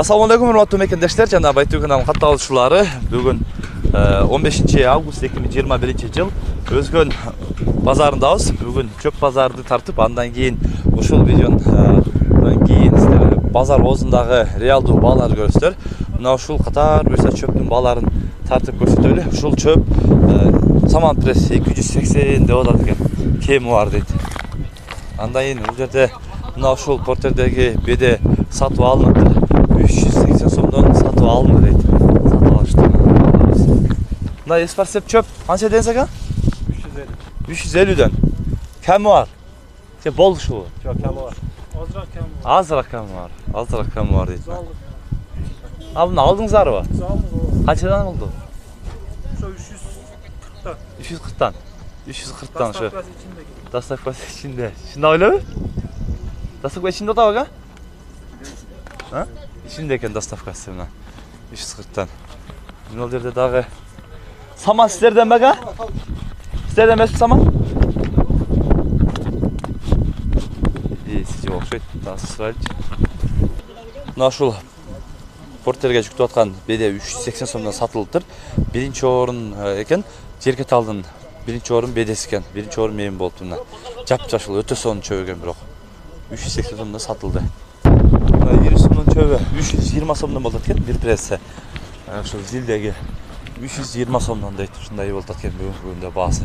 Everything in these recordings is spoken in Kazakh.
Assalamu alaikum, hurmatly mekendешler жана Baytu kanalının катталуучулары. Бүгүн 15 август 2021 жыл Өзгөн базарындабыз. Бүгүн чөп базарды тартып, андан кийин ушул видеонун кийин сиздер базар оозундагы реалдуу бааларды көрөсүздөр. Мына ушул катар буюрса чөптүн бааларын тартып көрсөтөлү. Ушул чөп Saman Press 280 деп атат экен. Кеми бар дейт. Андан кийин бул жерде мына ушул портердеги беде сатып алынып 380 сомдон сатып алынды дейт. Сатып алышты. Мына эспарсеп чөп канча дедиңиз ака? 350. 350дөн. Кеми бар? Же болду ушул? Жок, кеми бар. Азыраак кеми бар. Азыраак кеми бар дейт. А буну алдыңыздарбы? Алдым. Канчадан болду? Ошо 340тан. 340тан ошо. Доставкасы ичинде. Шундай элеби? Доставка ичинде атабы ака? А? İçinde eкен доставкасы мына 340тан. Мына бул жерде дагы саман сиздерден бе ака? Сиздерден эмеспи саман? Сизге окшойт. Сұрайлычы. Мына ушул портерге жүктүп аткан беде 380 сомдон сатылыптыр. Биринчи орун экен. Жеркеталдын биринчи орун бедеси экен. Биринчи орун менин болупту мына. Жапжашыл өтө сонун чөп экен бирок 380 сомдон сатылды. Iri sunun çöve 320 somdan boldu eкен bir presse. Ошо зилдеги 320 сомдон дейт. Ушундай болду экен бүгүндө баасы.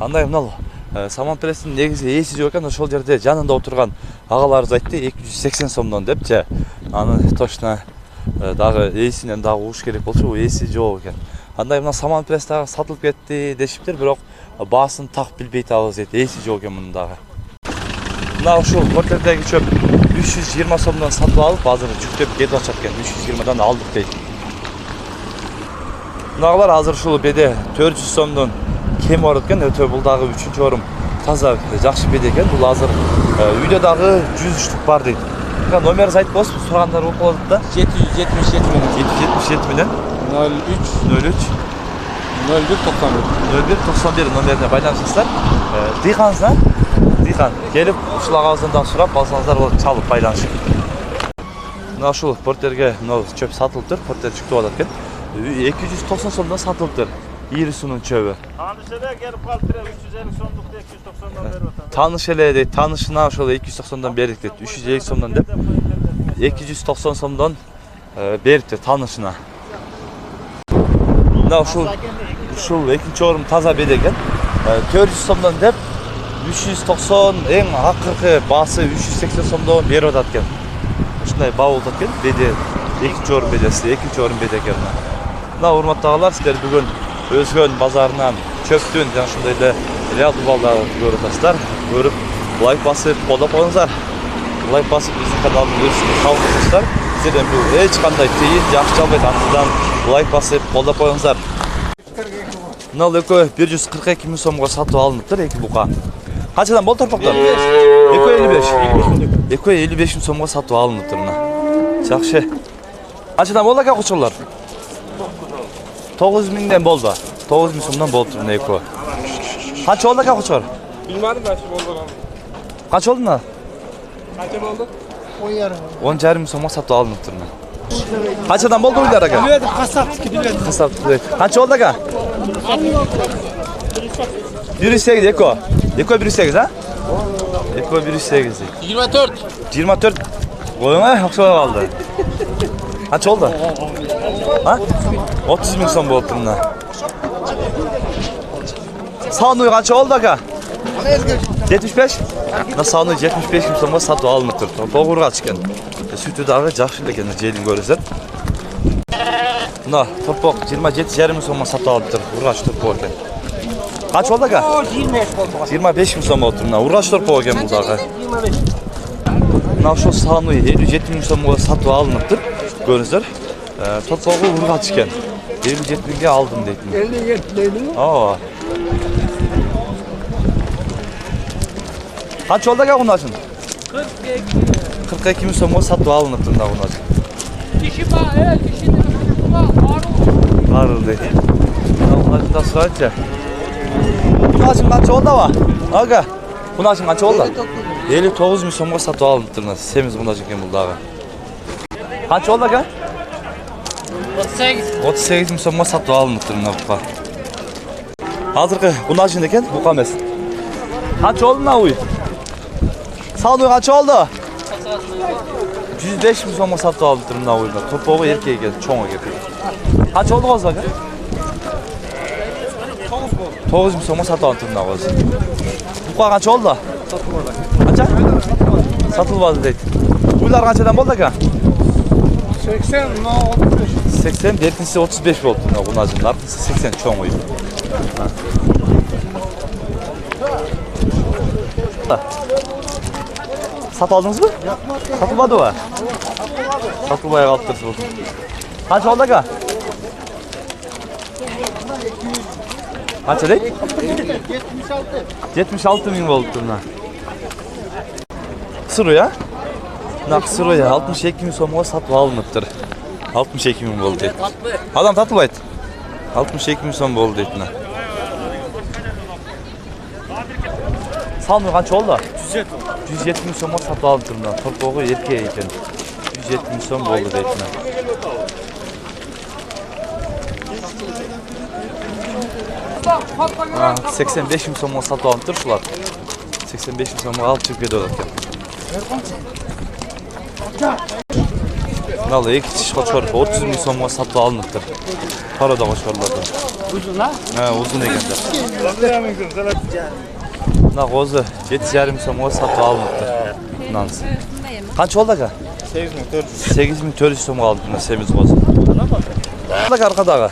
Андай мына Saman Press'in негизи ээси жок экен. Ошол жерде жанында отурган агаларыбыз айтты 280 сомдон деп же. Аны точно дагы ээсинен дагы угуш керек болчу, ээси жок экен. Андай мына Saman Press дагы сатылып кетти дешиптир, бирок баасын так билбей атабыз дейт. Ээси жок экен мунун дагы. Мына ушул портердеги чөп 320 сомдон сатып алып, азыр жүктөп кетип атышат экен. 320дан алдык дейт. Мынагалар азыр ушул беде 400 сомдон кем бар экен. Өтө бул дагы 3-чү орун таза жакшы беде экен. Бул азыр үйдө дагы 100 штук бар дейт. Номерин айтып болсо сурагандар болуп калат да. 777 менен. 777 менен 03 0191 номерине байланышыңыздар. Дыйкансыздар. Дыйкан келип ушул агабыздан сурап алсаңыздар болот, чалып байланышып. Мына ушул портерге мына чөп сатылыптыр. Портер жүктүп атат экен. 290 сомдон сатылыптыр. Ири сунун чөбү. Таныш эле келип калыптыр, 350 сомдук 290дон берип атат. Таныш эле дейт, танышына ошол 290дон бердик дейт. 350 сомдон деп 290 сомдон берипти танышына. Мына ушул экинчи орун таза беде экен. 400 сомдон деп 390 эң акыркы баасы 380 сомдон берип атат экен. Ушундай баа болуп атат экен. Беде экинчи орун бедеси, экинчи орун беде экен. Мына урматтуу агалар, сиздер бүгүн Өзгөн базарынан чөптүн жана ушундай эле реалдуу бааларды көрүп атасыздар. Көрүп, лайк басып, колдоп коюңуздар. Лайк басып биздин каналдын өсүшүнө кабыл болуңуздар. Сиздерден бул эч кандай тыйын жакшы албайт, андыктан лайк басып, колдоп коюңуздар. Мына экөө 142 миң сомго сатып алыныптыр, эки бука. Канчадан болду торпоктор? 255. 255 миң сомго сатып алыныптыр мына. Жакшы. Канчадан болду ака кучурлар? 9 миңден болду. 9 миң сомдон болуптур мына экөө. Канча болду ака кучур? Билмедим, качы болду. Канча болду мына? Качы болду? 10,5 миң сомго сатып алыныптыр мына. Канчадан болду уйлар ака? Билбедим, касаптыкы билбедим. Касаптыкы. Канча болду ака? 108 экөө. Экөө 108, а? Экөө 108. 24. Коюңа окшоп калды. Канча болду? А? 30 миң сом болуптур мына. Сауну канча болду ака? 75? Мына сауну 75 миң сомго сатып алыныптыр. Тогургач экен. Сүтү дагы жакшы эле экен, желин көрүңүздөр. Мына торпок 27,5 миң сомго сатып алыптыр. Ургач торпок экен. Канча болду ака? 25 болду. 25 миң сом болуптур мына. Ургач торпок экен бул дагы. Мына ошол сауну 57 миң сомго сатып алыныптыр. Көрүңүздөр. Торпогу ургач экен. 57 миңге алдым дейтин. 57 дейдиңби? Ооба. Канча болду ака кунашын? 42 миң сомго сатып алыныптыр мына кунашын. Киши бар, кишини бар. Барыл дейт. Мына кунашын да сурайчы. Кунашын канча болду аба? Ага. Кунашын канча болду? 59 миң сомго сатып алыныптыр мына. Семиз кунаш экен бул дагы. Kaç oldu aka? 38. 38 bin so'mga sotib olinibdi mana buqa. Hozirgi bunajin ekan, buqa emas. Qancha oldi mana uy? Savdo qancha oldi? 105 bin so'mga sotib olinibdi mana uyni. To'pog'i erkak ekan, cho'ng ekan. Qancha oldi hozir aka? 9 bin so'mga sotib olinibdi mana hozir. Buqa qancha oldi? Qancha? Satılmadı deydi. Uylar qanchadan bo'ldi aka? 80, 65. 80, berkinisi 35 oldu. Bu nazımlar 80 çoğun uydu. Sat aldınız mı? Satılmadı mı? Satılmaya kalktırız oldu. Kaç oldu aka? Kaç değil? 76 bin oldu bunlar. Kısır o ya? Bunlar kısır o ya. 62 bin so'mga satıb alınıptır. 62 bin oldu deydi. Adam tatılbaydı. 62 bin so'm oldu deydi. Salmıyor qancha oldu? 107 bin so'mga satıb alınıptır. To'pog'i erkek ekan. 107 bin so'm oldu deydi. 85 bin so'mga satıb alınıptır shular. 85 bin so'mga alıb chiqib ketadi ekan. Nal iki çiş koçor 30 bin so'mga satıb alınıptır. Parada koçorlardan. Uzun ha? Ha, uzun ekanlar. Nal qo'zi 7,5 bin so'mga satıb alınıptır. Nansı. Qancha oldu aka? 8400 so'mga aldı buni semiz qo'zi. Aka arkadağı.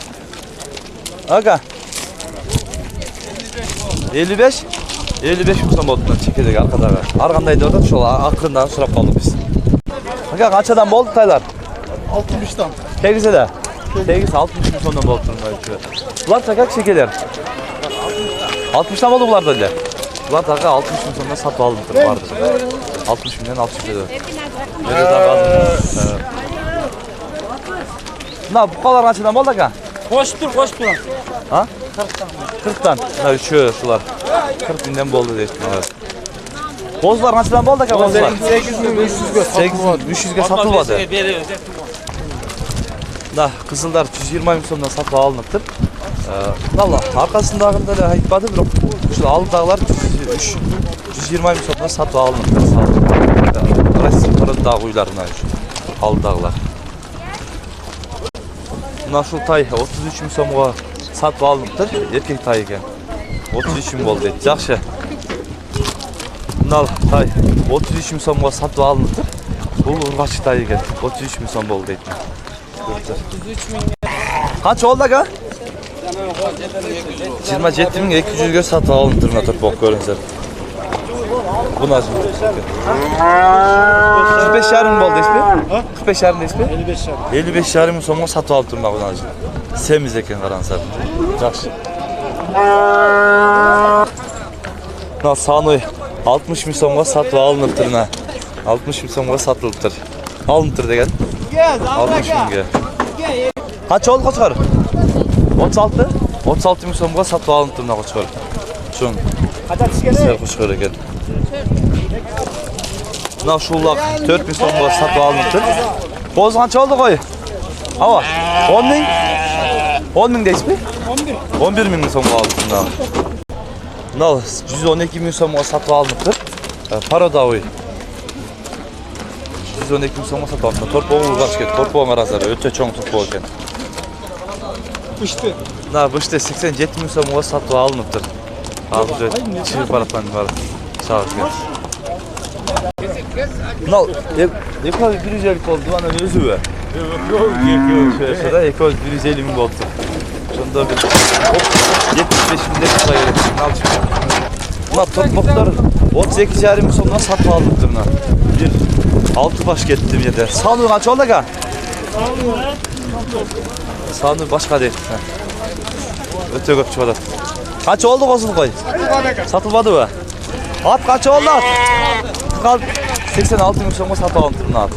Aka. 55 bin so'm oldu bundan çekedek arkadağı. Arqanday dördə şol aqrından surab qaldık biz. Aka qanchadan bo'ldi taylar? 60'dan. Tegisi de. Tegisi 60 bin so'mdan bo'ldi bundan. Bular takak şekeler. 60'dan oldu bular da. Bular taka 60 bin so'mdan satıb alınıptır vardı. 60 binden 60 dedi. Böyle daha az. Na bu kadar qanchadan bo'ldi aka? Koştur. Ha? 40'dan. Na üçü şular. 40 binden bo'ldi deydi. Bozlar qanchadan bo'ldi aka bozlar? 8300'ga satılmadı. Da kızıllar 120 bin so'mdan satıb alınıptır. Valla arkasındagında da aytmadı biroq şu aldılar 120 bin so'mdan satıb alınıptır. Rossiya tarafındagi uylarına aldılar. Mına şu tay 33 bin so'mga satıb alınıptır. Erkek tay ekan. 33 bin bo'ldi deydi. Yaxshi. Mına tay 33 bin so'mga satıb alınıptır. Bu urg'achi tay ekan. 33 bin so'm bo'ldi deydi. 33 bin. Qancha oldu aka? 27 bin 200'ga satıb alınıptır mına to'pog ko'ringizlar. Bu nazım. 45,5 bin bo'ldi ismi? 45,5 bin ismi? 55,5 bin so'mga satıb alınıptır mına bu nazım. Semiz ekan qarangizlar. Yaxshi. Mına sani 60 bin so'mga satıb alınıptır mına. 60 bin so'mga satılıptır. Alınıptır degan. 60 binga. Qancha oldu qo'chqor? 36? 36 bin so'mga satıb alınıptır mına qo'chqor. Şun. Qancha tishkani? Sel qo'chqor ekan. Mına şullar 4 bin so'mga satıb alınıptır. Qo'zi qancha oldu qo'y? Ava. 10 bin? 10 bin deysizmi? 11 bin so'mga aldı bundan. Mına 112 bin so'mga satıb alınıptır. Parodavi. 112 bin so'mga satıb alınıptır. To'pog'i urg'ach ketdi. To'pog'i qarangizlar, o'ta cho'ng to'pog ekan. Pişti. Na bu işte 87 bin so'mga satıb alınıptır. Hozir chiqib barapman var. Sağ ol. No, ekol 150 oldu ana özü var. Şurada ekol 150 bin oldu. Şunda bir 75 binde sayı al çıktı. Buna topmaklar 32,5 bin so'mdan satıb alınıptır buna. Bir 6 baş getdi bir yerde. Sağlığı qancha oldu aka? Sağlığı başqa deydi. Öte köp çıkады. Qancha oldu qo'zil qo'y? Satılmadı mı? At qancha oldu at? 86 bin so'mga satıb alınıptır buna at.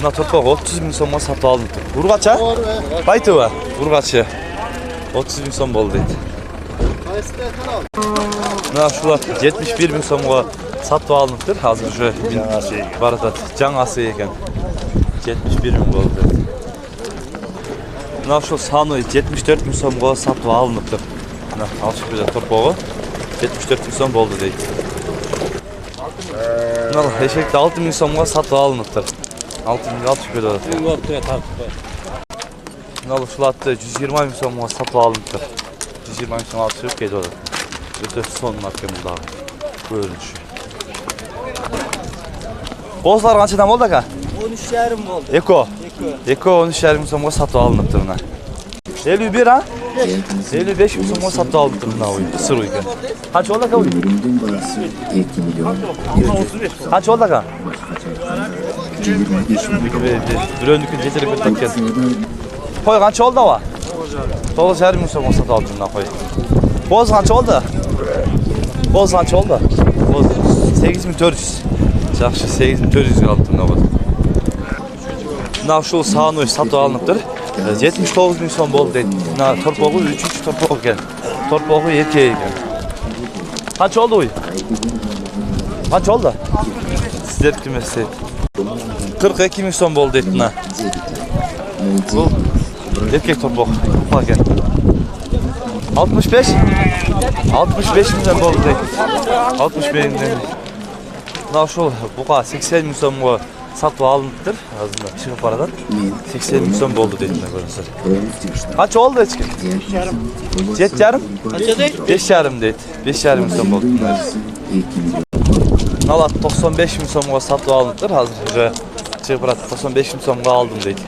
Buna to'pog 30 bin so'mga satıb alınıptır. Urg'acha? Baytova. Urg'achi. 30 bin so'm bo'ldi deydi. Buna shular 71 bin so'mga Satып alınıptır. Hazır şu baratat. Жаңасы екен. 71 000 болды. Мына ушул саны 74 000 сомго сатып алыныптыр. Мына алышып келе торпогу 74 000 сом болду дейт. Мына эшекти 6 000 сомго сатып алыныптыр. 6 000 алышып келе атат. Мына ушул атты 120 000 сомго сатып алыныптыр. 120 000 сом алышып келе атат. Өтө сонун ат экен бул дагы. Көрүнүшү. Bozlar kaçıdan oldu ka? 13,5 oldu. Eko. Eko 13,5 000 somga satып alınıptır buna. 51 ha? 55 000 somga satып alınıptır buna oyun. Isır uyken. Kaç oldu ka oyun? Ürünün parası 2 milyon. Kaç oldu ka? 25 milyon. Bir öndükün getirip bir takken. Sırada Koy kaç oldu va? 9,5 000 somga satып aldı buna koy. Boz kaç oldu? Boz kaç oldu? Boz 8400. Жақсы 8400 қалыпты мына бот. Мына ушул саны сатып алыныптыр. 79 000 сом болду дейт. Мына торпогу 3-3 торпог экен. Торпогу эркек экен. Канча болду уй? Канча болду? Сиздердики эмес дейт. 42 000 сом болду дейт мына. Бул эркек торпог экен. 65 000 сом болду дейт. 65 000. Мына ушул буга 80 000 сомго сатып алыныптыр. Азында чыгып баратат. 80 000 сом болду дейт мына көрүңүздөр. Канча болду эчки? 7,5. Kaça değil? 5,5 дейт. 5,5 000 сом болду. 2 milyon. Мына 95 000 сомго сатып алыныптыр. Азыр уже чыгып баратат. 95 000 сомго алдым дейт.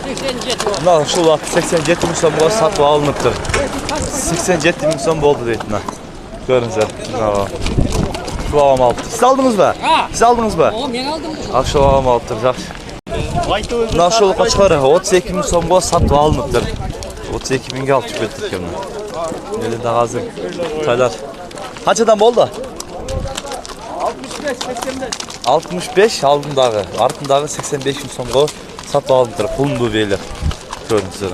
87 oldu. Мына ушул 87 000 сомго сатып алыныптыр. 87 000 сом болду дейт мына. Көрүңүздөр. Мына Şu ağam aldı. Siz aldınız mı? Ha. Siz aldınız mı? Oğlum ben aldım. Akşam ağam aldı. Naşol kaçkarı 32 000 somga satып alınıptır. 32 000'ge alып kettik yani. Elinde hazır taylar. Kaçadan oldu? 65 aldımdağı, артындағы 85 000 somga satып alınıptır. Pulun bu beyler. Görüntüsü.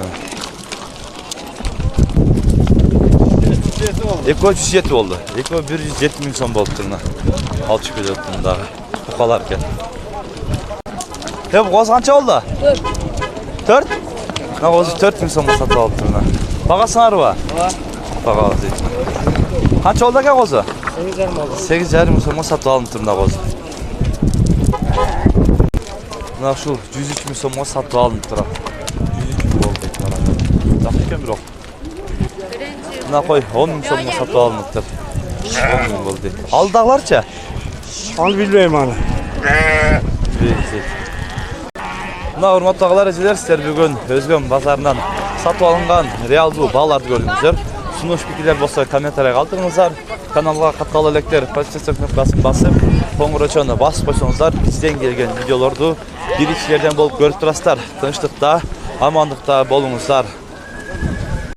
Eko 107 oldu. Eko 107 000 som boldu turna. Al çıkıyor turnaдағы. Buqalar eкен. Bu qoz qancha oldu? 4. 4? Mına qozu 4 000 somga satып aldı turna. Бағасыңар ба? Bağa deydi. Qancha oldu aka qozu? 8,5 000 somga satып aldı turna qozu. Mına şu 103 000 somga satып aldı turna. 103 000 boldu deydi bana. Yaxşı ekan biroq. Mına qoy 10 000 somga satып alыныptır. 10 000 boldu deydi. Aldağlarça? Al bilmeyim ana. Mına урматтуу агалар эжелер, сиздер бүгүн Өзгөн базарынан сатып алынган реалдуу баларды көрдүңүздөр. Сунуш пикирлер болсо комментарий калтырыңыздар. Каналга катталып электер подписка кнопкасын басып, коңгурочону басып койсоңуздар, бизден келген видеолорду биринчилерден болуп көрүп турасыздар. Тынчтыкта, амандыкта болуңуздар.